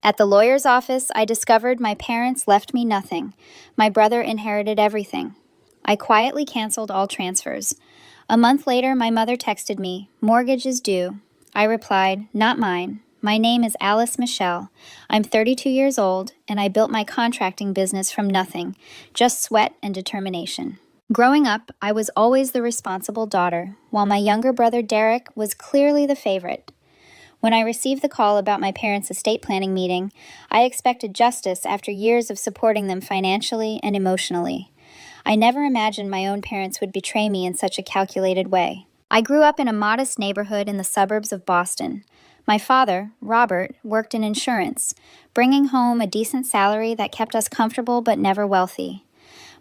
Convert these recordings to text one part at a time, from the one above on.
At the lawyer's office, I discovered my parents left me nothing. My brother inherited everything. I quietly canceled all transfers. A month later, my mother texted me, "Mortgage is due." I replied, "Not mine. My name is Alice Michelle. I'm 32 years old, and I built my contracting business from nothing, just sweat and determination." Growing up, I was always the responsible daughter, while my younger brother Derek was clearly the favorite. When I received the call about my parents' estate planning meeting, I expected justice after years of supporting them financially and emotionally. I never imagined my own parents would betray me in such a calculated way. I grew up in a modest neighborhood in the suburbs of Boston. My father, Robert, worked in insurance, bringing home a decent salary that kept us comfortable but never wealthy.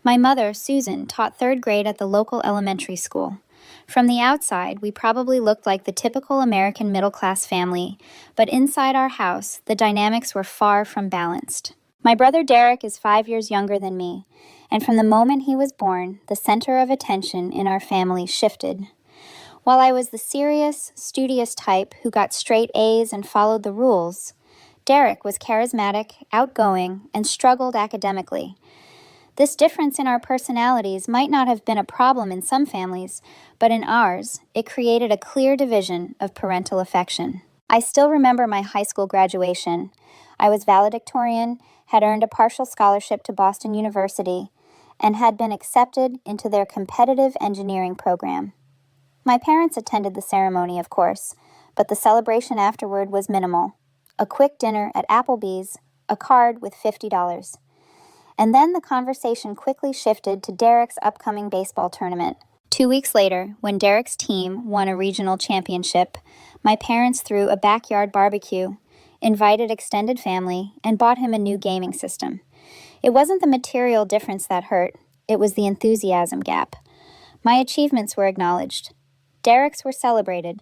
My mother, Susan, taught third grade at the local elementary school. From the outside, we probably looked like the typical American middle-class family, but inside our house, the dynamics were far from balanced. My brother Derek is 5 years younger than me, and from the moment he was born, the center of attention in our family shifted. While I was the serious, studious type who got straight A's and followed the rules, Derek was charismatic, outgoing, and struggled academically. This difference in our personalities might not have been a problem in some families, but in ours, it created a clear division of parental affection. I still remember my high school graduation. I was valedictorian, had earned a partial scholarship to Boston University, and had been accepted into their competitive engineering program. My parents attended the ceremony, of course, but the celebration afterward was minimal. A quick dinner at Applebee's, a card with $50. And then the conversation quickly shifted to Derek's upcoming baseball tournament. 2 weeks later, when Derek's team won a regional championship, my parents threw a backyard barbecue, invited extended family, and bought him a new gaming system. It wasn't the material difference that hurt, it was the enthusiasm gap. My achievements were acknowledged. Derek's were celebrated.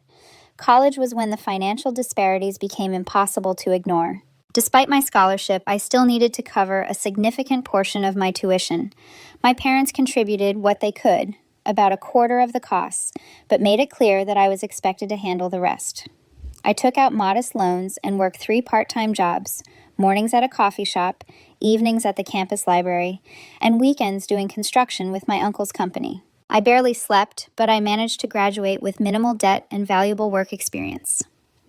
College was when the financial disparities became impossible to ignore. Despite my scholarship, I still needed to cover a significant portion of my tuition. My parents contributed what they could, about a quarter of the costs, but made it clear that I was expected to handle the rest. I took out modest loans and worked 3 part-time jobs, mornings at a coffee shop, evenings at the campus library, and weekends doing construction with my uncle's company. I barely slept, but I managed to graduate with minimal debt and valuable work experience.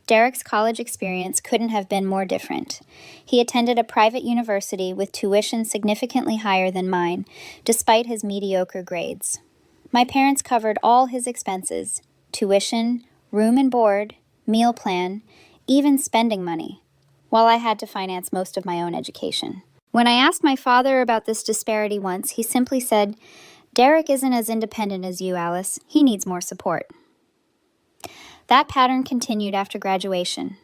Derek's college experience couldn't have been more different. He attended a private university with tuition significantly higher than mine, despite his mediocre grades. My parents covered all his expenses: tuition, room and board, meal plan, even spending money, while I had to finance most of my own education. When I asked my father about this disparity once, he simply said, "Derek isn't as independent as you, Alice. He needs more support." That pattern continued after graduation.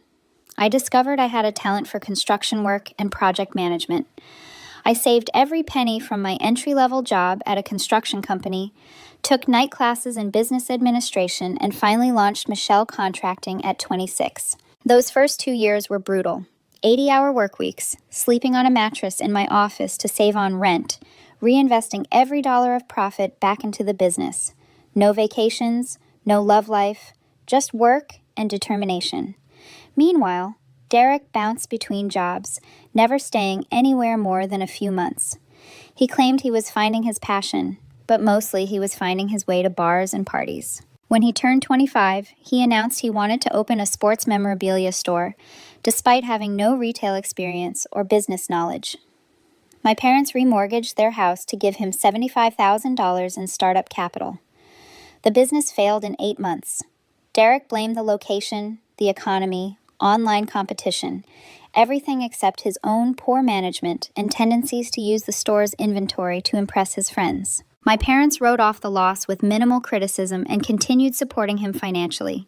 I discovered I had a talent for construction work and project management. I saved every penny from my entry-level job at a construction company, took night classes in business administration, and finally launched Michelle Contracting at 26. Those first 2 years were brutal. 80-hour work weeks, sleeping on a mattress in my office to save on rent, reinvesting every dollar of profit back into the business. No vacations, no love life, just work and determination. Meanwhile, Derek bounced between jobs, never staying anywhere more than a few months. He claimed he was finding his passion, but mostly he was finding his way to bars and parties. When he turned 25, he announced he wanted to open a sports memorabilia store, despite having no retail experience or business knowledge. My parents remortgaged their house to give him $75,000 in startup capital. The business failed in 8 months. Derek blamed the location, the economy, online competition, everything except his own poor management and tendencies to use the store's inventory to impress his friends. My parents wrote off the loss with minimal criticism and continued supporting him financially.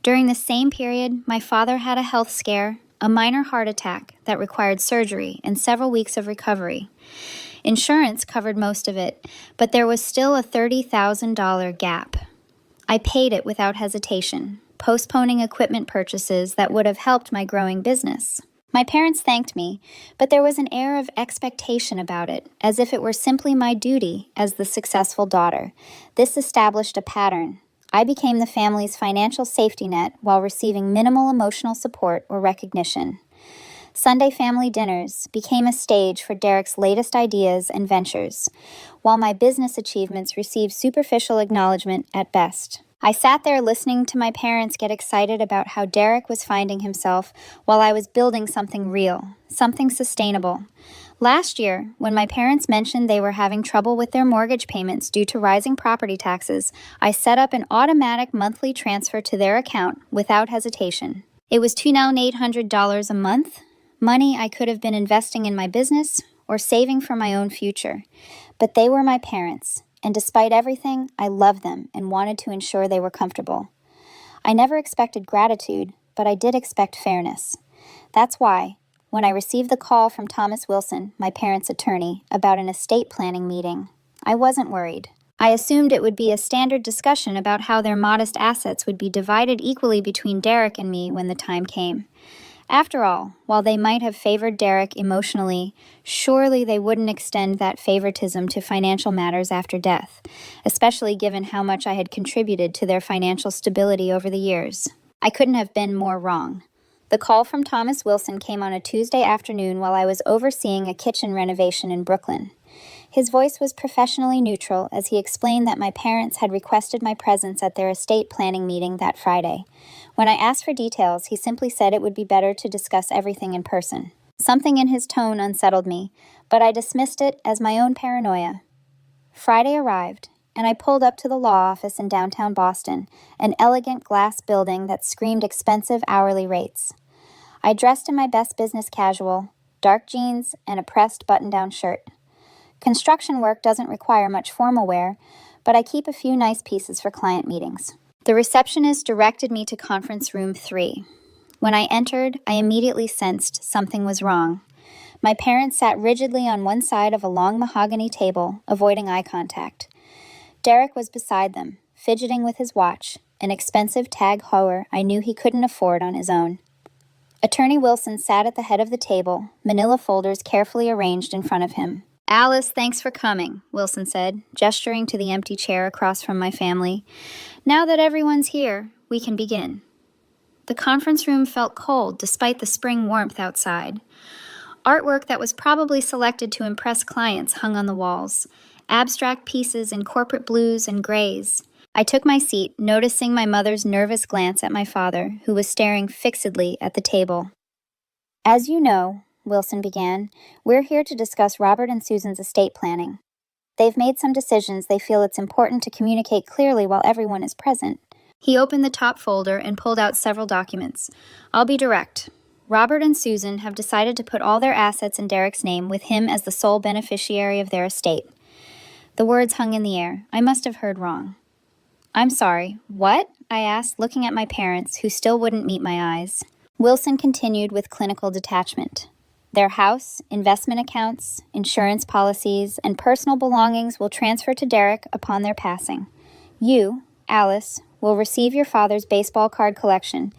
During the same period, my father had a health scare, a minor heart attack that required surgery and several weeks of recovery. Insurance covered most of it, but there was still a $30,000 gap. I paid it without hesitation, postponing equipment purchases that would have helped my growing business. My parents thanked me, but there was an air of expectation about it, as if it were simply my duty as the successful daughter. This established a pattern. I became the family's financial safety net while receiving minimal emotional support or recognition. Sunday family dinners became a stage for Derek's latest ideas and ventures, while my business achievements received superficial acknowledgement at best. I sat there listening to my parents get excited about how Derek was finding himself while I was building something real, something sustainable. Last year, when my parents mentioned they were having trouble with their mortgage payments due to rising property taxes, I set up an automatic monthly transfer to their account without hesitation. It was $2,800 a month, money I could have been investing in my business or saving for my own future. But they were my parents, and despite everything, I loved them and wanted to ensure they were comfortable. I never expected gratitude, but I did expect fairness. That's why, when I received the call from Thomas Wilson, my parents' attorney, about an estate planning meeting, I wasn't worried. I assumed it would be a standard discussion about how their modest assets would be divided equally between Derek and me when the time came. After all, while they might have favored Derek emotionally, surely they wouldn't extend that favoritism to financial matters after death, especially given how much I had contributed to their financial stability over the years. I couldn't have been more wrong. The call from Thomas Wilson came on a Tuesday afternoon while I was overseeing a kitchen renovation in Brooklyn. His voice was professionally neutral as he explained that my parents had requested my presence at their estate planning meeting that Friday. When I asked for details, he simply said it would be better to discuss everything in person. Something in his tone unsettled me, but I dismissed it as my own paranoia. Friday arrived, and I pulled up to the law office in downtown Boston, an elegant glass building that screamed expensive hourly rates. I dressed in my best business casual, dark jeans, and a pressed button-down shirt. Construction work doesn't require much formal wear, but I keep a few nice pieces for client meetings. The receptionist directed me to conference room 3. When I entered, I immediately sensed something was wrong. My parents sat rigidly on one side of a long mahogany table, avoiding eye contact. Derek was beside them, fidgeting with his watch, an expensive Tag Heuer I knew he couldn't afford on his own. Attorney Wilson sat at the head of the table, manila folders carefully arranged in front of him. "Alice, thanks for coming," Wilson said, gesturing to the empty chair across from my family. "Now that everyone's here, we can begin." The conference room felt cold despite the spring warmth outside. Artwork that was probably selected to impress clients hung on the walls, abstract pieces in corporate blues and grays. I took my seat, noticing my mother's nervous glance at my father, who was staring fixedly at the table. "As you know," Wilson began, "we're here to discuss Robert and Susan's estate planning. They've made some decisions they feel it's important to communicate clearly while everyone is present." He opened the top folder and pulled out several documents. "I'll be direct. Robert and Susan have decided to put all their assets in Derek's name with him as the sole beneficiary of their estate." The words hung in the air. I must have heard wrong. "I'm sorry, what?" I asked, looking at my parents, who still wouldn't meet my eyes. Wilson continued with clinical detachment. "Their house, investment accounts, insurance policies, and personal belongings will transfer to Derek upon their passing. You, Alice, will receive your father's baseball card collection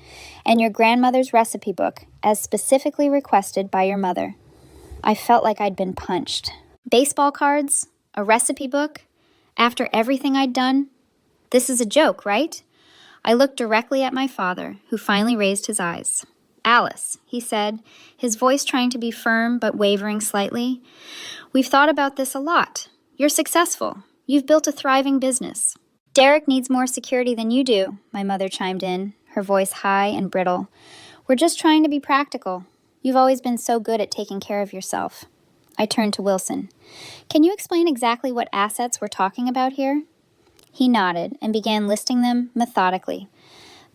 and your grandmother's recipe book, as specifically requested by your mother." I felt like I'd been punched. Baseball cards? A recipe book? After everything I'd done? This is a joke, right? I looked directly at my father, who finally raised his eyes. "Alice," he said, his voice trying to be firm but wavering slightly, "we've thought about this a lot. You're successful. You've built a thriving business." "Derek needs more security than you do," my mother chimed in, her voice high and brittle. "We're just trying to be practical. You've always been so good at taking care of yourself." I turned to Wilson. "Can you explain exactly what assets we're talking about here?" He nodded and began listing them methodically.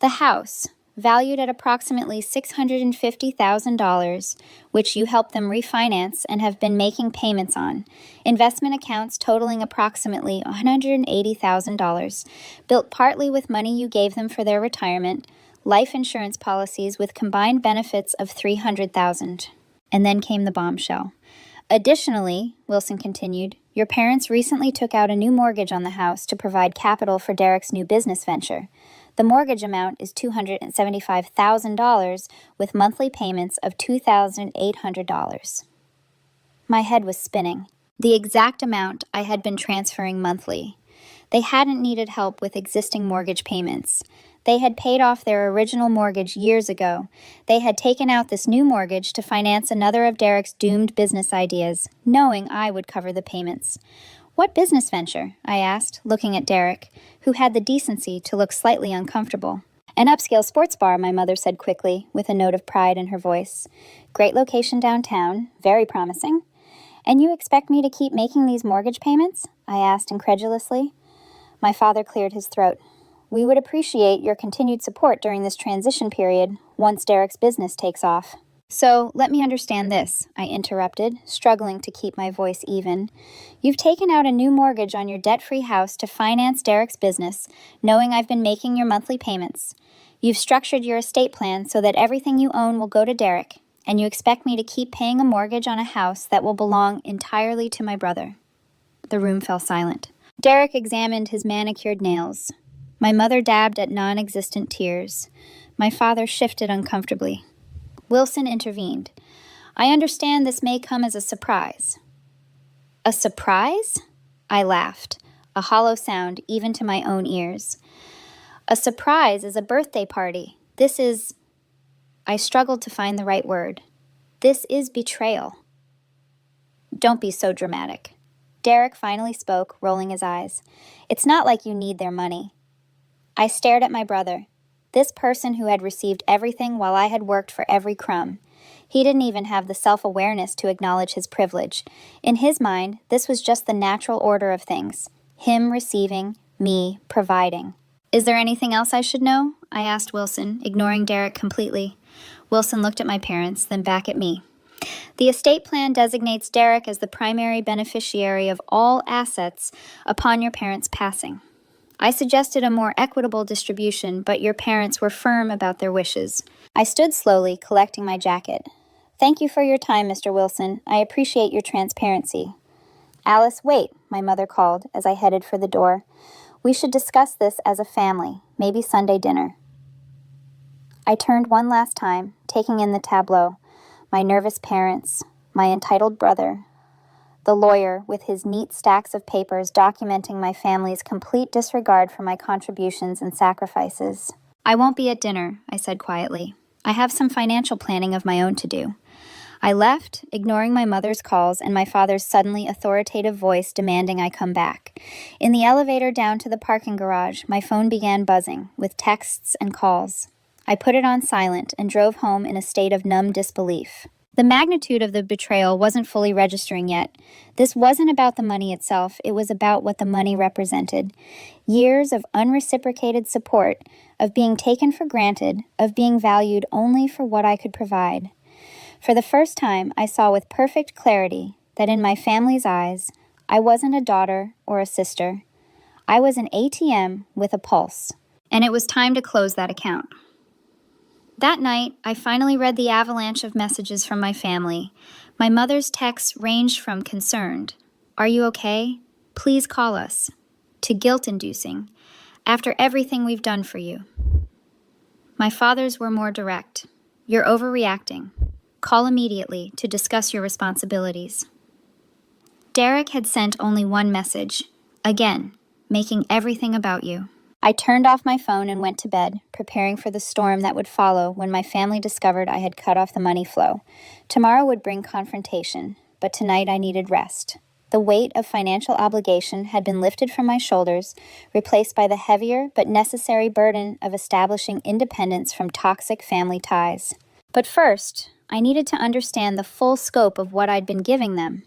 "The house, valued at approximately $650,000, which you helped them refinance and have been making payments on. Investment accounts totaling approximately $180,000, built partly with money you gave them for their retirement, life insurance policies with combined benefits of $300,000. And then came the bombshell. "Additionally," Wilson continued, "your parents recently took out a new mortgage on the house to provide capital for Derek's new business venture. The mortgage amount is $275,000 with monthly payments of $2,800. My head was spinning. The exact amount I had been transferring monthly. They hadn't needed help with existing mortgage payments. They had paid off their original mortgage years ago. They had taken out this new mortgage to finance another of Derek's doomed business ideas, knowing I would cover the payments. "What business venture?" I asked, looking at Derek, who had the decency to look slightly uncomfortable. "An upscale sports bar," my mother said quickly, with a note of pride in her voice. "Great location downtown, very promising." "And you expect me to keep making these mortgage payments?" I asked incredulously. My father cleared his throat. "We would appreciate your continued support during this transition period, once Derek's business takes off." "So, let me understand this," I interrupted, struggling to keep my voice even. "You've taken out a new mortgage on your debt-free house to finance Derek's business, knowing I've been making your monthly payments. You've structured your estate plan so that everything you own will go to Derek, and you expect me to keep paying a mortgage on a house that will belong entirely to my brother." The room fell silent. Derek examined his manicured nails. My mother dabbed at non-existent tears. My father shifted uncomfortably. Wilson intervened. "I understand this may come as a surprise." "A surprise?" I laughed, a hollow sound even to my own ears. "A surprise is a birthday party. This is—" I struggled to find the right word. "This is betrayal." "Don't be so dramatic." Derek finally spoke, rolling his eyes. "It's not like you need their money." I stared at my brother, this person who had received everything while I had worked for every crumb. He didn't even have the self-awareness to acknowledge his privilege. In his mind, this was just the natural order of things. Him receiving, me providing. "Is there anything else I should know?" I asked Wilson, ignoring Derek completely. Wilson looked at my parents, then back at me. "The estate plan designates Derek as the primary beneficiary of all assets upon your parents' passing. I suggested a more equitable distribution, but your parents were firm about their wishes." I stood slowly, collecting my jacket. "Thank you for your time, Mr. Wilson. I appreciate your transparency." "Alice, wait," my mother called as I headed for the door. "We should discuss this as a family, maybe Sunday dinner." I turned one last time, taking in the tableau. My nervous parents, my entitled brother, the lawyer with his neat stacks of papers documenting my family's complete disregard for my contributions and sacrifices. "I won't be at dinner," I said quietly. "I have some financial planning of my own to do." I left, ignoring my mother's calls and my father's suddenly authoritative voice demanding I come back. In the elevator down to the parking garage, my phone began buzzing, with texts and calls. I put it on silent and drove home in a state of numb disbelief. The magnitude of the betrayal wasn't fully registering yet. This wasn't about the money itself, it was about what the money represented. Years of unreciprocated support, of being taken for granted, of being valued only for what I could provide. For the first time, I saw with perfect clarity that in my family's eyes, I wasn't a daughter or a sister. I was an ATM with a pulse, and it was time to close that account. That night, I finally read the avalanche of messages from my family. My mother's texts ranged from concerned, "Are you okay? Please call us," to guilt-inducing, "After everything we've done for you." My father's were more direct. "You're overreacting. Call immediately to discuss your responsibilities." Derek had sent only one message, again, making everything about you. I turned off my phone and went to bed, preparing for the storm that would follow when my family discovered I had cut off the money flow. Tomorrow would bring confrontation, but tonight I needed rest. The weight of financial obligation had been lifted from my shoulders, replaced by the heavier but necessary burden of establishing independence from toxic family ties. But first, I needed to understand the full scope of what I'd been giving them.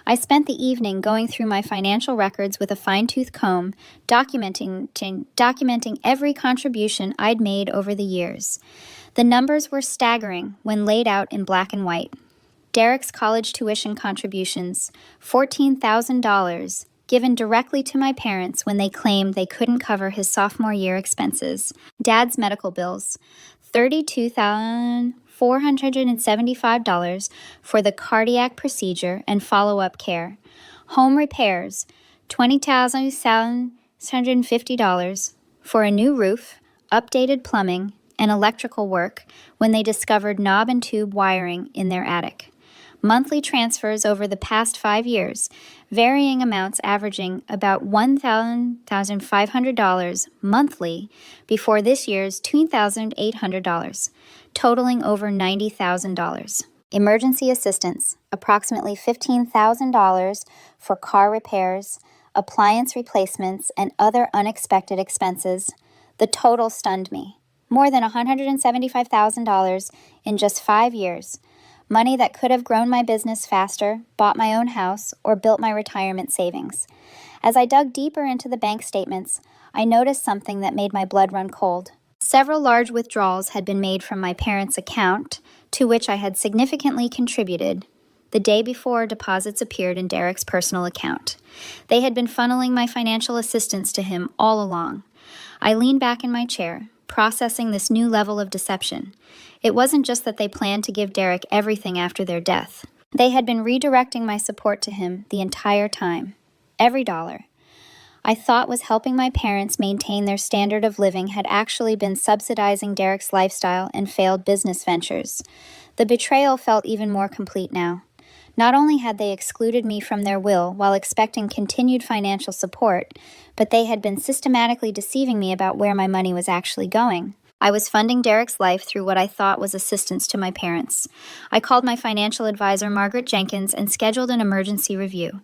I spent the evening going through my financial records with a fine-tooth comb, documenting every contribution I'd made over the years. The numbers were staggering when laid out in black and white. Derek's college tuition contributions, $14,000, given directly to my parents when they claimed they couldn't cover his sophomore year expenses. Dad's medical bills, $32,475 for the cardiac procedure and follow-up care. Home repairs, $20,750 for a new roof, updated plumbing, and electrical work when they discovered knob and tube wiring in their attic. Monthly transfers over the past 5 years, varying amounts averaging about $1,500 monthly before this year's $2,800, totaling over $90,000. Emergency assistance, approximately $15,000 for car repairs, appliance replacements, and other unexpected expenses. The total stunned me. More than $175,000 in just 5 years. Money that could have grown my business faster, bought my own house, or built my retirement savings. As I dug deeper into the bank statements, I noticed something that made my blood run cold. Several large withdrawals had been made from my parents' account, to which I had significantly contributed, the day before deposits appeared in Derek's personal account. They had been funneling my financial assistance to him all along. I leaned back in my chair, processing this new level of deception. It wasn't just that they planned to give Derek everything after their death. They had been redirecting my support to him the entire time. Every dollar I thought was helping my parents maintain their standard of living had actually been subsidizing Derek's lifestyle and failed business ventures. The betrayal felt even more complete now. Not only had they excluded me from their will while expecting continued financial support, but they had been systematically deceiving me about where my money was actually going. I was funding Derek's life through what I thought was assistance to my parents. I called my financial advisor, Margaret Jenkins, and scheduled an emergency review.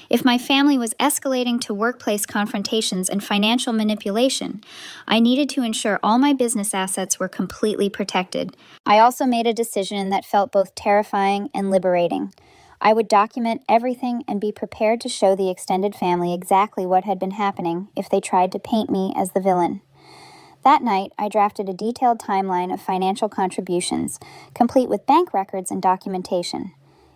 If my family was escalating to workplace confrontations and financial manipulation, I needed to ensure all my business assets were completely protected. I also made a decision that felt both terrifying and liberating. I would document everything and be prepared to show the extended family exactly what had been happening if they tried to paint me as the villain. That night, I drafted a detailed timeline of financial contributions, complete with bank records and documentation.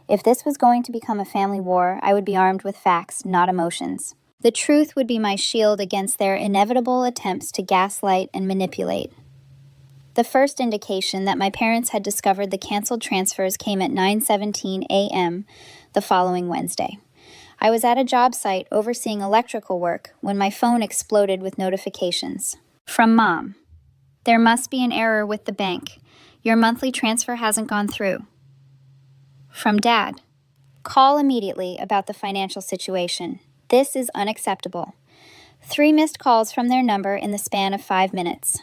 If this was going to become a family war, I would be armed with facts, not emotions. The truth would be my shield against their inevitable attempts to gaslight and manipulate. The first indication that my parents had discovered the canceled transfers came at 9:17 a.m. the following Wednesday. I was at a job site overseeing electrical work when my phone exploded with notifications. From Mom. There must be an error with the bank. Your monthly transfer hasn't gone through. From Dad. Call immediately about the financial situation. This is unacceptable. 3 missed calls from their number in the span of 5 minutes.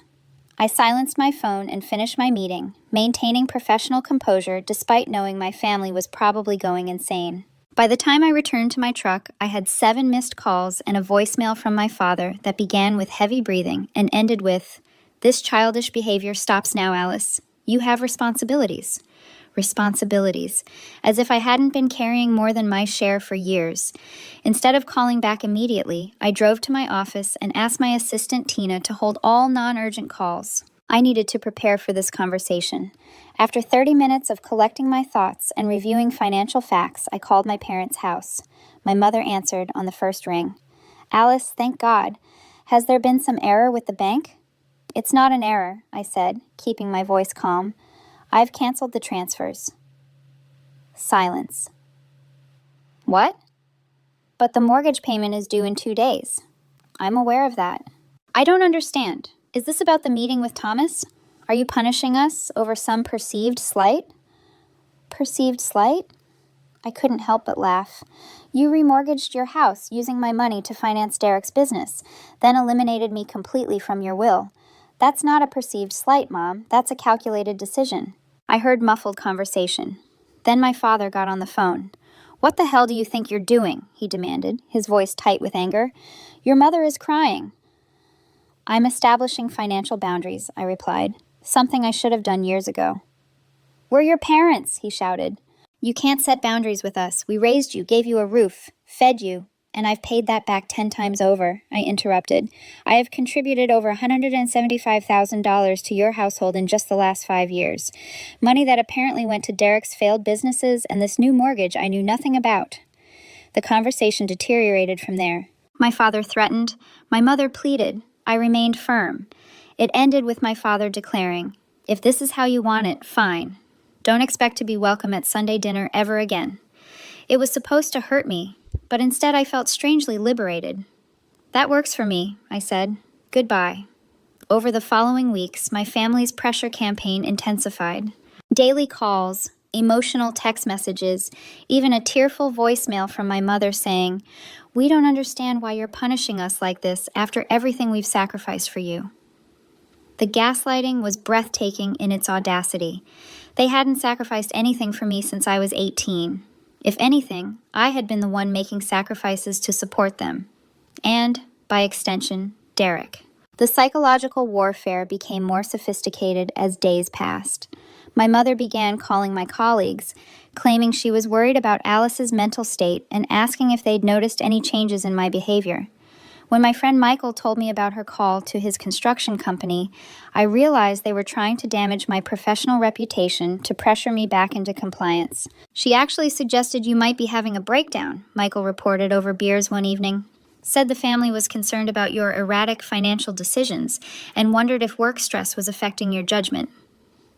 I silenced my phone and finished my meeting, maintaining professional composure despite knowing my family was probably going insane. By the time I returned to my truck, I had 7 missed calls and a voicemail from my father that began with heavy breathing and ended with, "This childish behavior stops now, Alice. You have responsibilities." Responsibilities. As if I hadn't been carrying more than my share for years. Instead of calling back immediately, I drove to my office and asked my assistant Tina to hold all non-urgent calls. I needed to prepare for this conversation. After 30 minutes of collecting my thoughts and reviewing financial facts, I called my parents' house. My mother answered on the first ring. "Alice, thank God. Has there been some error with the bank?" "It's not an error," I said, keeping my voice calm. "I've canceled the transfers." Silence. "What?" "But the mortgage payment is due in 2 days." "I'm aware of that." "I don't understand. Is this about the meeting with Thomas? Are you punishing us over some perceived slight?" "Perceived slight?" I couldn't help but laugh. "You remortgaged your house using my money to finance Derek's business, then eliminated me completely from your will. That's not a perceived slight, Mom. That's a calculated decision." I heard muffled conversation. Then my father got on the phone. "What the hell do you think you're doing?" he demanded, his voice tight with anger. "Your mother is crying." "I'm establishing financial boundaries," I replied, something I should have done years ago. "We're your parents," he shouted. "You can't set boundaries with us. We raised you, gave you a roof, fed you, and I've paid that back 10 times over," I interrupted. "I have contributed over $175,000 to your household in just the last 5 years. Money that apparently went to Derek's failed businesses and this new mortgage I knew nothing about." The conversation deteriorated from there. My father threatened. My mother pleaded. I remained firm. It ended with my father declaring, "If this is how you want it, fine. Don't expect to be welcome at Sunday dinner ever again." It was supposed to hurt me, but instead I felt strangely liberated. "That works for me," I said. "Goodbye." Over the following weeks, my family's pressure campaign intensified. Daily calls, emotional text messages, even a tearful voicemail from my mother saying, "We don't understand why you're punishing us like this after everything we've sacrificed for you." The gaslighting was breathtaking in its audacity. They hadn't sacrificed anything for me since I was 18. If anything, I had been the one making sacrifices to support them. And, by extension, Derek. The psychological warfare became more sophisticated as days passed. My mother began calling my colleagues, claiming she was worried about Alice's mental state and asking if they'd noticed any changes in my behavior. When my friend Michael told me about her call to his construction company, I realized they were trying to damage my professional reputation to pressure me back into compliance. "She actually suggested you might be having a breakdown," Michael reported over beers one evening. "Said the family was concerned about your erratic financial decisions and wondered if work stress was affecting your judgment."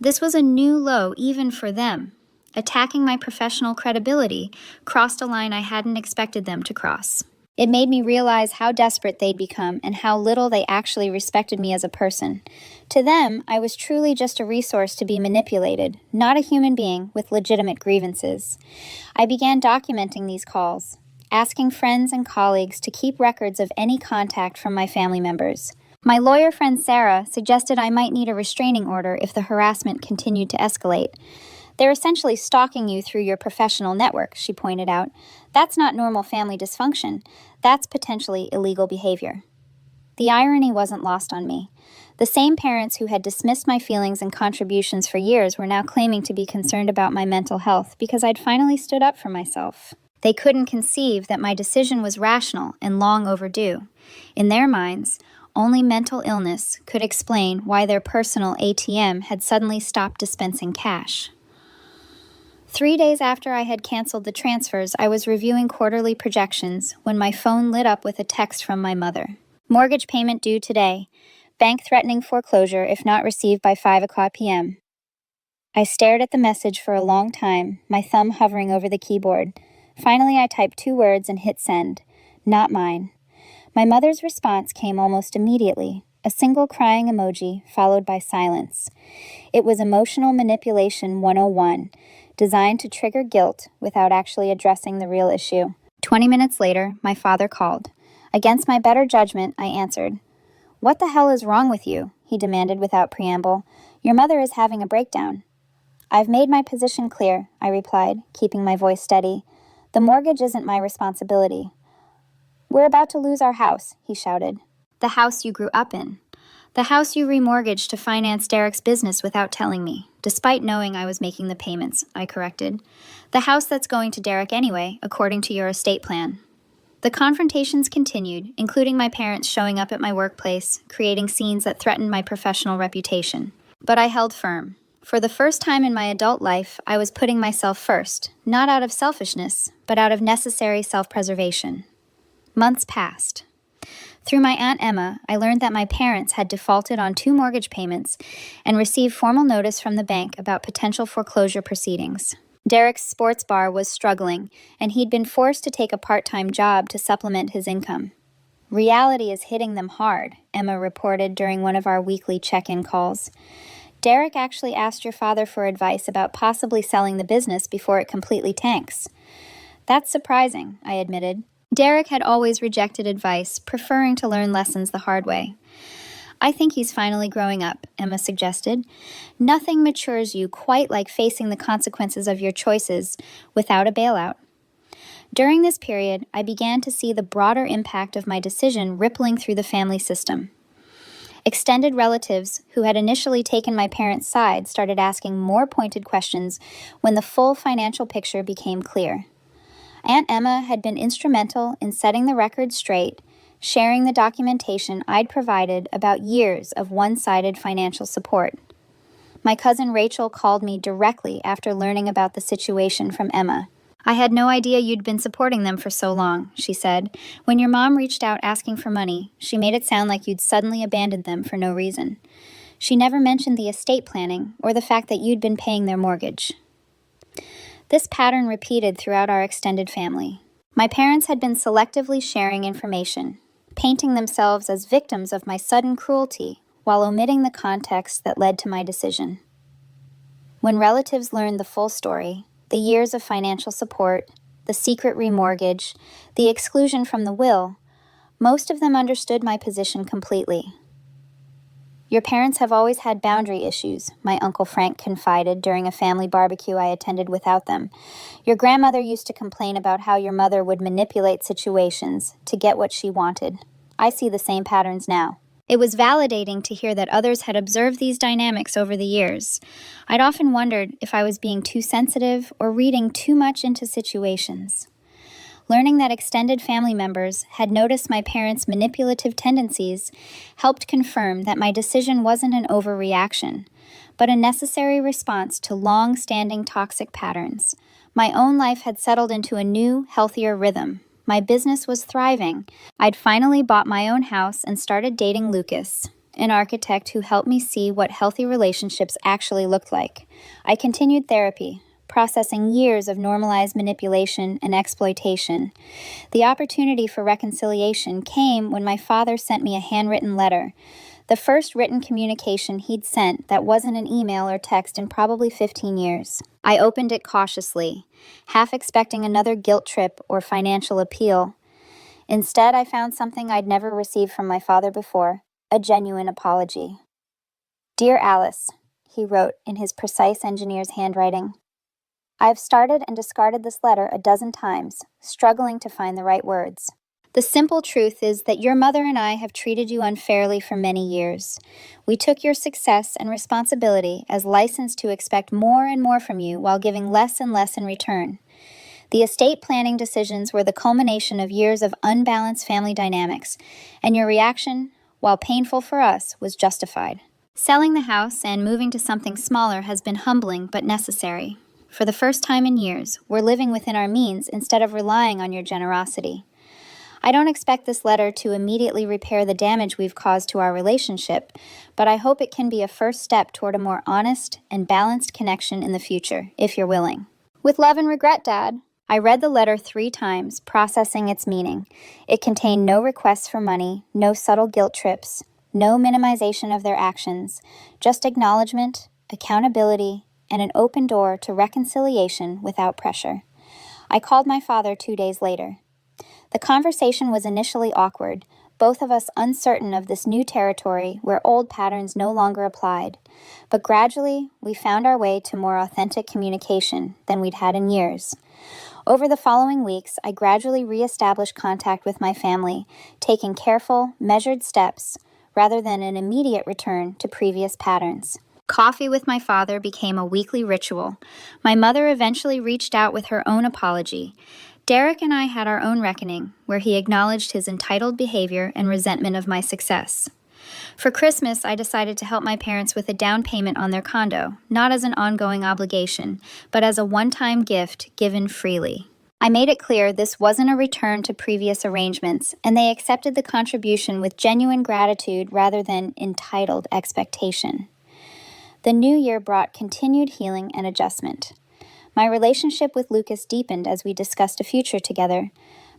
This was a new low even for them. Attacking my professional credibility crossed a line I hadn't expected them to cross. It made me realize how desperate they'd become and how little they actually respected me as a person. To them, I was truly just a resource to be manipulated, not a human being with legitimate grievances. I began documenting these calls, asking friends and colleagues to keep records of any contact from my family members. My lawyer friend Sarah suggested I might need a restraining order if the harassment continued to escalate. "They're essentially stalking you through your professional network," she pointed out. "That's not normal family dysfunction. That's potentially illegal behavior." The irony wasn't lost on me. The same parents who had dismissed my feelings and contributions for years were now claiming to be concerned about my mental health because I'd finally stood up for myself. They couldn't conceive that my decision was rational and long overdue. In their minds, only mental illness could explain why their personal ATM had suddenly stopped dispensing cash. 3 days after I had canceled the transfers, I was reviewing quarterly projections when my phone lit up with a text from my mother. "Mortgage payment due today. Bank threatening foreclosure if not received by 5 p.m. I stared at the message for a long time, my thumb hovering over the keyboard. Finally, I typed 2 words and hit send. Not mine. My mother's response came almost immediately, a single crying emoji followed by silence. It was emotional manipulation 101, designed to trigger guilt without actually addressing the real issue. 20 minutes later, my father called. Against my better judgment, I answered. "What the hell is wrong with you?" he demanded without preamble. "Your mother is having a breakdown." "I've made my position clear," I replied, keeping my voice steady. "The mortgage isn't my responsibility." "We're about to lose our house," he shouted. "The house you grew up in. The house you remortgaged to finance Derek's business without telling me, despite knowing I was making the payments," I corrected. "The house that's going to Derek anyway, according to your estate plan." The confrontations continued, including my parents showing up at my workplace, creating scenes that threatened my professional reputation. But I held firm. For the first time in my adult life, I was putting myself first, not out of selfishness, but out of necessary self-preservation. Months passed. Through my Aunt Emma, I learned that my parents had defaulted on 2 mortgage payments and received formal notice from the bank about potential foreclosure proceedings. Derek's sports bar was struggling, and he'd been forced to take a part-time job to supplement his income. "Reality is hitting them hard," Emma reported during one of our weekly check-in calls. "Derek actually asked your father for advice about possibly selling the business before it completely tanks." "That's surprising," I admitted. Derek had always rejected advice, preferring to learn lessons the hard way. "I think he's finally growing up," Emma suggested. "Nothing matures you quite like facing the consequences of your choices without a bailout." During this period, I began to see the broader impact of my decision rippling through the family system. Extended relatives who had initially taken my parents' side started asking more pointed questions when the full financial picture became clear. Aunt Emma had been instrumental in setting the record straight, sharing the documentation I'd provided about years of one-sided financial support. My cousin Rachel called me directly after learning about the situation from Emma. "I had no idea you'd been supporting them for so long," she said. "When your mom reached out asking for money, she made it sound like you'd suddenly abandoned them for no reason. She never mentioned the estate planning or the fact that you'd been paying their mortgage." This pattern repeated throughout our extended family. My parents had been selectively sharing information, painting themselves as victims of my sudden cruelty while omitting the context that led to my decision. When relatives learned the full story, the years of financial support, the secret remortgage, the exclusion from the will, most of them understood my position completely. "Your parents have always had boundary issues," my Uncle Frank confided during a family barbecue I attended without them. "Your grandmother used to complain about how your mother would manipulate situations to get what she wanted. I see the same patterns now." It was validating to hear that others had observed these dynamics over the years. I'd often wondered if I was being too sensitive or reading too much into situations. Learning that extended family members had noticed my parents' manipulative tendencies helped confirm that my decision wasn't an overreaction, but a necessary response to long-standing toxic patterns. My own life had settled into a new, healthier rhythm. My business was thriving. I'd finally bought my own house and started dating Lucas, an architect who helped me see what healthy relationships actually looked like. I continued therapy, processing years of normalized manipulation and exploitation. The opportunity for reconciliation came when my father sent me a handwritten letter, the first written communication he'd sent that wasn't an email or text in probably 15 years. I opened it cautiously, half expecting another guilt trip or financial appeal. Instead, I found something I'd never received from my father before, a genuine apology. "Dear Alice," he wrote in his precise engineer's handwriting, "I've started and discarded this letter a dozen times, struggling to find the right words. The simple truth is that your mother and I have treated you unfairly for many years. We took your success and responsibility as license to expect more and more from you while giving less and less in return. The estate planning decisions were the culmination of years of unbalanced family dynamics, and your reaction, while painful for us, was justified. Selling the house and moving to something smaller has been humbling but necessary. For the first time in years, we're living within our means instead of relying on your generosity. I don't expect this letter to immediately repair the damage we've caused to our relationship, but I hope it can be a first step toward a more honest and balanced connection in the future, if you're willing. With love and regret, Dad." I read the letter 3 times, processing its meaning. It contained no requests for money, no subtle guilt trips, no minimization of their actions, just acknowledgement, accountability, and an open door to reconciliation without pressure. I called my father 2 days later. The conversation was initially awkward, both of us uncertain of this new territory where old patterns no longer applied. But gradually, we found our way to more authentic communication than we'd had in years. Over the following weeks, I gradually reestablished contact with my family, taking careful, measured steps rather than an immediate return to previous patterns. Coffee with my father became a weekly ritual. My mother eventually reached out with her own apology. Derek and I had our own reckoning, where he acknowledged his entitled behavior and resentment of my success. For Christmas, I decided to help my parents with a down payment on their condo, not as an ongoing obligation, but as a one-time gift given freely. I made it clear this wasn't a return to previous arrangements, and they accepted the contribution with genuine gratitude rather than entitled expectation. The new year brought continued healing and adjustment. My relationship with Lucas deepened as we discussed a future together.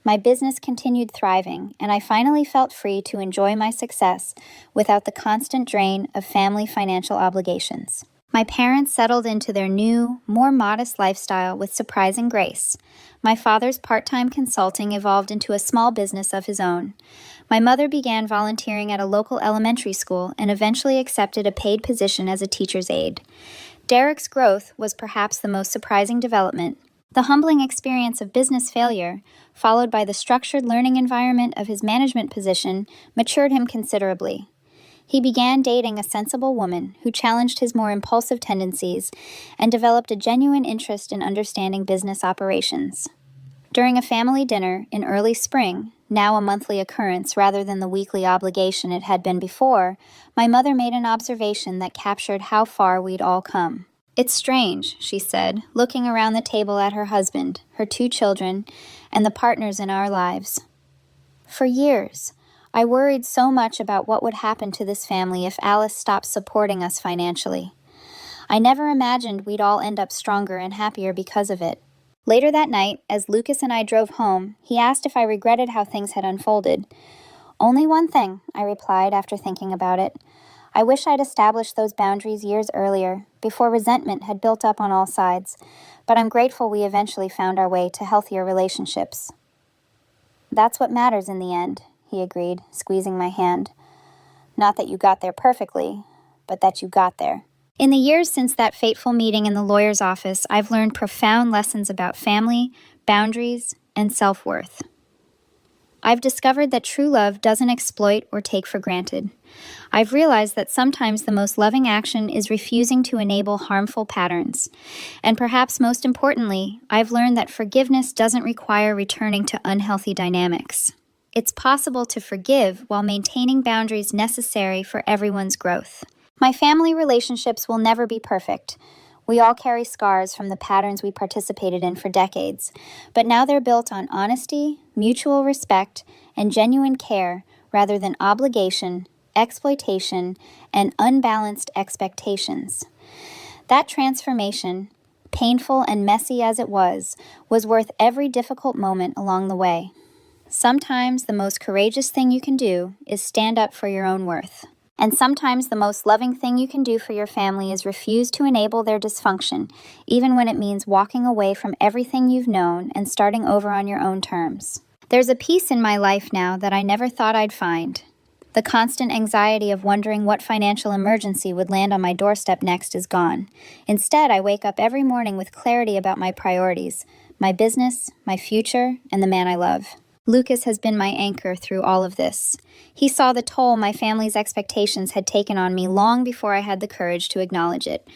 My business continued thriving, and I finally felt free to enjoy my success without the constant drain of family financial obligations. My parents settled into their new, more modest lifestyle with surprising grace. My father's part-time consulting evolved into a small business of his own. My mother began volunteering at a local elementary school and eventually accepted a paid position as a teacher's aide. Derek's growth was perhaps the most surprising development. The humbling experience of business failure, followed by the structured learning environment of his management position, matured him considerably. He began dating a sensible woman who challenged his more impulsive tendencies and developed a genuine interest in understanding business operations. During a family dinner in early spring, now a monthly occurrence rather than the weekly obligation it had been before, my mother made an observation that captured how far we'd all come. "It's strange," she said, looking around the table at her husband, her 2 children, and the partners in our lives. "For years, I worried so much about what would happen to this family if Alice stopped supporting us financially. I never imagined we'd all end up stronger and happier because of it." Later that night, as Lucas and I drove home, he asked if I regretted how things had unfolded. "Only one thing," I replied after thinking about it. I wish I'd established those boundaries years earlier, before resentment had built up on all sides, but I'm grateful we eventually found our way to healthier relationships. That's what matters in the end, he agreed, squeezing my hand. Not that you got there perfectly, but that you got there. In the years since that fateful meeting in the lawyer's office, I've learned profound lessons about family, boundaries, and self-worth. I've discovered that true love doesn't exploit or take for granted. I've realized that sometimes the most loving action is refusing to enable harmful patterns. And perhaps most importantly, I've learned that forgiveness doesn't require returning to unhealthy dynamics. It's possible to forgive while maintaining boundaries necessary for everyone's growth. My family relationships will never be perfect. We all carry scars from the patterns we participated in for decades, but now they're built on honesty, mutual respect, and genuine care rather than obligation, exploitation, and unbalanced expectations. That transformation, painful and messy as it was worth every difficult moment along the way. Sometimes the most courageous thing you can do is stand up for your own worth. And sometimes the most loving thing you can do for your family is refuse to enable their dysfunction, even when it means walking away from everything you've known and starting over on your own terms. There's a peace in my life now that I never thought I'd find. The constant anxiety of wondering what financial emergency would land on my doorstep next is gone. Instead, I wake up every morning with clarity about my priorities, my business, my future, and the man I love. Lucas has been my anchor through all of this. He saw the toll my family's expectations had taken on me long before I had the courage to acknowledge it.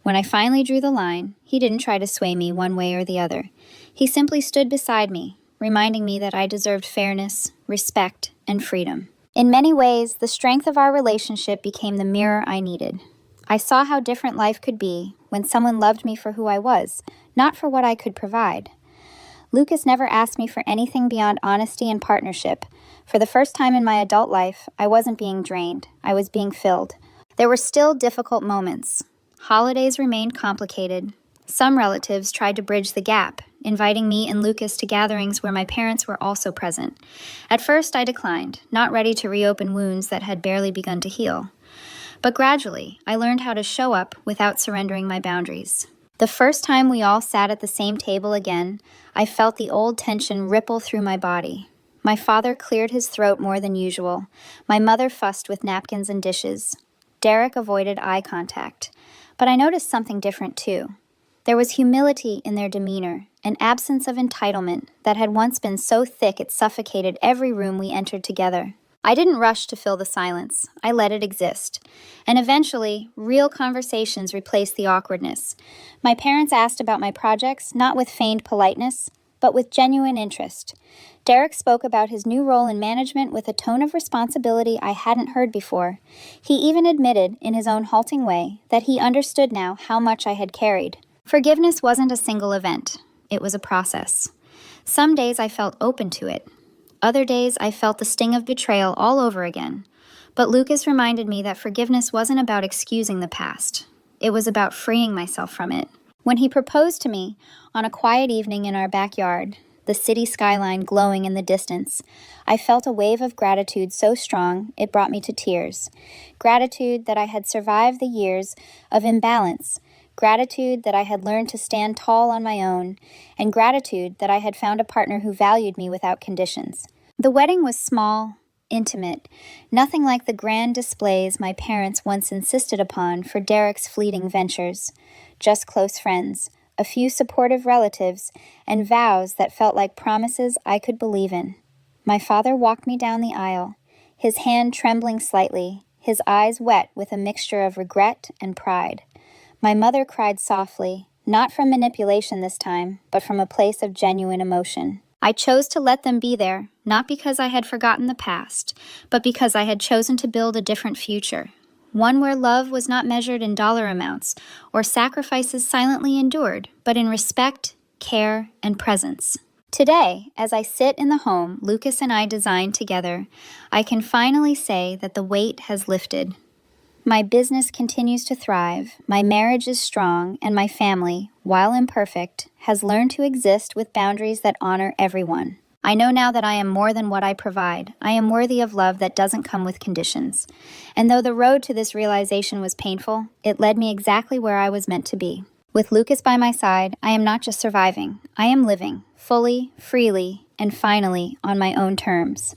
When I finally drew the line, he didn't try to sway me one way or the other. He simply stood beside me, reminding me that I deserved fairness, respect, and freedom. In many ways, the strength of our relationship became the mirror I needed. I saw how different life could be when someone loved me for who I was, not for what I could provide. Lucas never asked me for anything beyond honesty and partnership. For the first time in my adult life, I wasn't being drained. I was being filled. There were still difficult moments. Holidays remained complicated. Some relatives tried to bridge the gap, inviting me and Lucas to gatherings where my parents were also present. At first, I declined, not ready to reopen wounds that had barely begun to heal. But gradually, I learned how to show up without surrendering my boundaries. The first time we all sat at the same table again, I felt the old tension ripple through my body. My father cleared his throat more than usual. My mother fussed with napkins and dishes. Derek avoided eye contact. But I noticed something different too. There was humility in their demeanor, an absence of entitlement that had once been so thick it suffocated every room we entered together. I didn't rush to fill the silence. I let it exist. And eventually, real conversations replaced the awkwardness. My parents asked about my projects, not with feigned politeness, but with genuine interest. Derek spoke about his new role in management with a tone of responsibility I hadn't heard before. He even admitted, in his own halting way, that he understood now how much I had carried. Forgiveness wasn't a single event. It was a process. Some days I felt open to it. Other days, I felt the sting of betrayal all over again. But Lucas reminded me that forgiveness wasn't about excusing the past. It was about freeing myself from it. When he proposed to me, on a quiet evening in our backyard, the city skyline glowing in the distance, I felt a wave of gratitude so strong it brought me to tears. Gratitude that I had survived the years of imbalance, gratitude that I had learned to stand tall on my own, and gratitude that I had found a partner who valued me without conditions. The wedding was small, intimate, nothing like the grand displays my parents once insisted upon for Derek's fleeting ventures. Just close friends, a few supportive relatives, and vows that felt like promises I could believe in. My father walked me down the aisle, his hand trembling slightly, his eyes wet with a mixture of regret and pride. My mother cried softly, not from manipulation this time, but from a place of genuine emotion. I chose to let them be there, not because I had forgotten the past, but because I had chosen to build a different future. One where love was not measured in dollar amounts or sacrifices silently endured, but in respect, care, and presence. Today, as I sit in the home Lucas and I designed together, I can finally say that the weight has lifted. My business continues to thrive, my marriage is strong, and my family, while imperfect, has learned to exist with boundaries that honor everyone. I know now that I am more than what I provide. I am worthy of love that doesn't come with conditions. And though the road to this realization was painful, it led me exactly where I was meant to be. With Lucas by my side, I am not just surviving. I am living, fully, freely, and finally on my own terms.